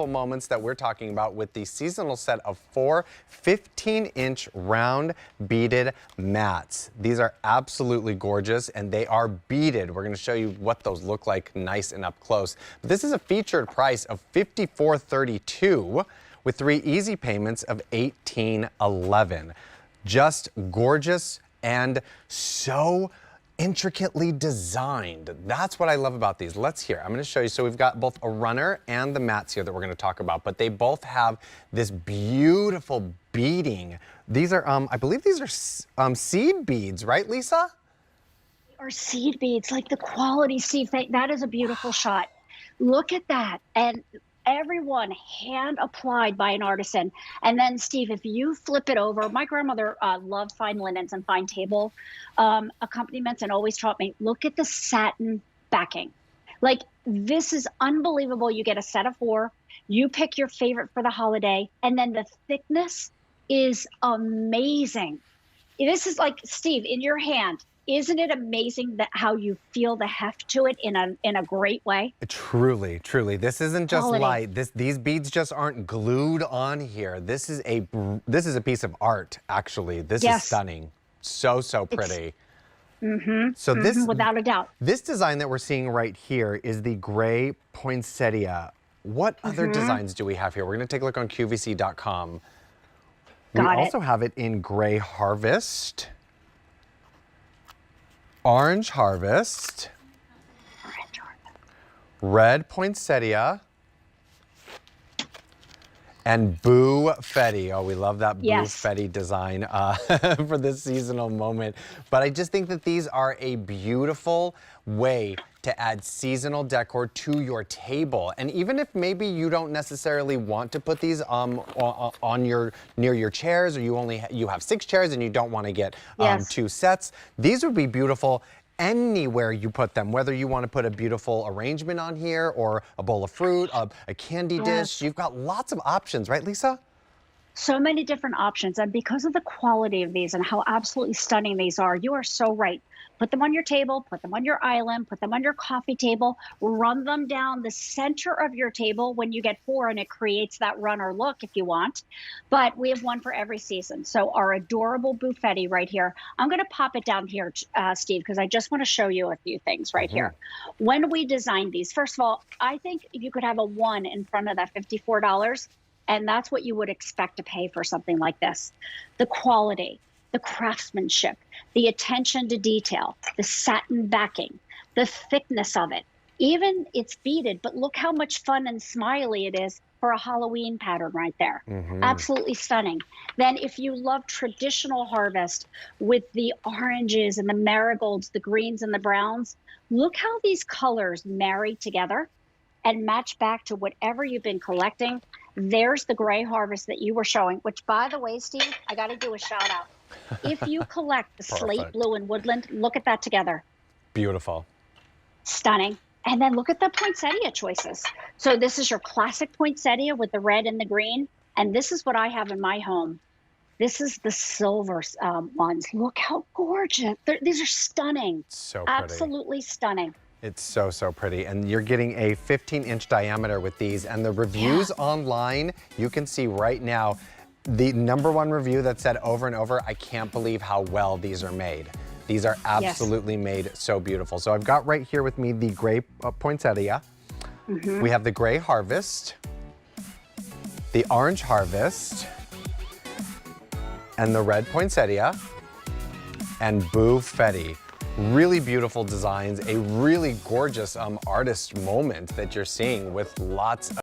beautiful moments that we're talking about with the seasonal set of 4 15-inch round beaded mats. These are absolutely gorgeous, and they are beaded. We're going to show you what those look like nice and up close. But this is a featured price of $54.32 with 3 easy payments of $18.11. Just gorgeous and so intricately designed. That's what I love about these. Let's hear. I'm going to show you. So we've got both a runner and the mats here that we're going to talk about, but they both have this beautiful beading. These are, I believe these are seed beads, right, Lisa? Or seed beads, like the quality seed. That is a beautiful shot. Look at that. And everyone hand applied by an artisan. And then Steve, if you flip it over, my grandmother loved fine linens and fine table accompaniments and always taught me, look at the satin backing. Like, this is unbelievable. You get a set of 4, you pick your favorite for the holiday, and then the thickness is amazing. This is like, Steve, in your hand. Isn't it amazing that how you feel the heft to it in a great way? Truly, truly. This isn't just light. These beads just aren't glued on here. This is a piece of art, actually. This is stunning. So pretty. So this, without a doubt. This design that we're seeing right here is the gray poinsettia. What other designs do we have here? We're going to take a look on QVC.com. We also have it in gray harvest. Orange harvest, red poinsettia, and Boo-fetti. Oh, we love that Boo-fetti design for this seasonal moment. But I just think that these are a beautiful way to add seasonal decor to your table. And even if maybe you don't necessarily want to put these near your chairs, or you have 6 chairs and you don't want to get 2 sets, these would be beautiful anywhere you put them, whether you want to put a beautiful arrangement on here or a bowl of fruit, a candy dish. You've got lots of options, right, Lisa? So many different options. And because of the quality of these and how absolutely stunning these are, you are so right. Put them on your table, put them on your island, put them on your coffee table, run them down the center of your table when you get 4, and it creates that runner look if you want. But we have one for every season. So our adorable Boo-fetti right here. I'm going to pop it down here, Steve, because I just want to show you a few things right here. When we designed these, first of all, I think you could have a 1 in front of that $54, and that's what you would expect to pay for something like this. The quality, the craftsmanship, the attention to detail, the satin backing, the thickness of it. Even it's beaded, but look how much fun and smiley it is for a Halloween pattern right there. Absolutely stunning. Then if you love traditional harvest with the oranges and the marigolds, the greens and the browns, look how these colors marry together and match back to whatever you've been collecting. There's the gray harvest that you were showing, which, by the way, Steve, I got to do a shout out. If you collect the slate blue and woodland, look at that together. Beautiful. Stunning. And then look at the poinsettia choices. So this is your classic poinsettia with the red and the green. And this is what I have in my home. This is the silver ones. Look how gorgeous. These are stunning. So pretty. Absolutely stunning. It's so pretty. And you're getting a 15-inch diameter with these. And the reviews online, you can see right now, the #1 review that said over and over, I can't believe how well these are made. These are absolutely made so beautiful. So I've got right here with me the gray poinsettia. We have the gray harvest, the orange harvest, and the red poinsettia, and Boo-fetti. Really beautiful designs, a really gorgeous artist moment that you're seeing with lots of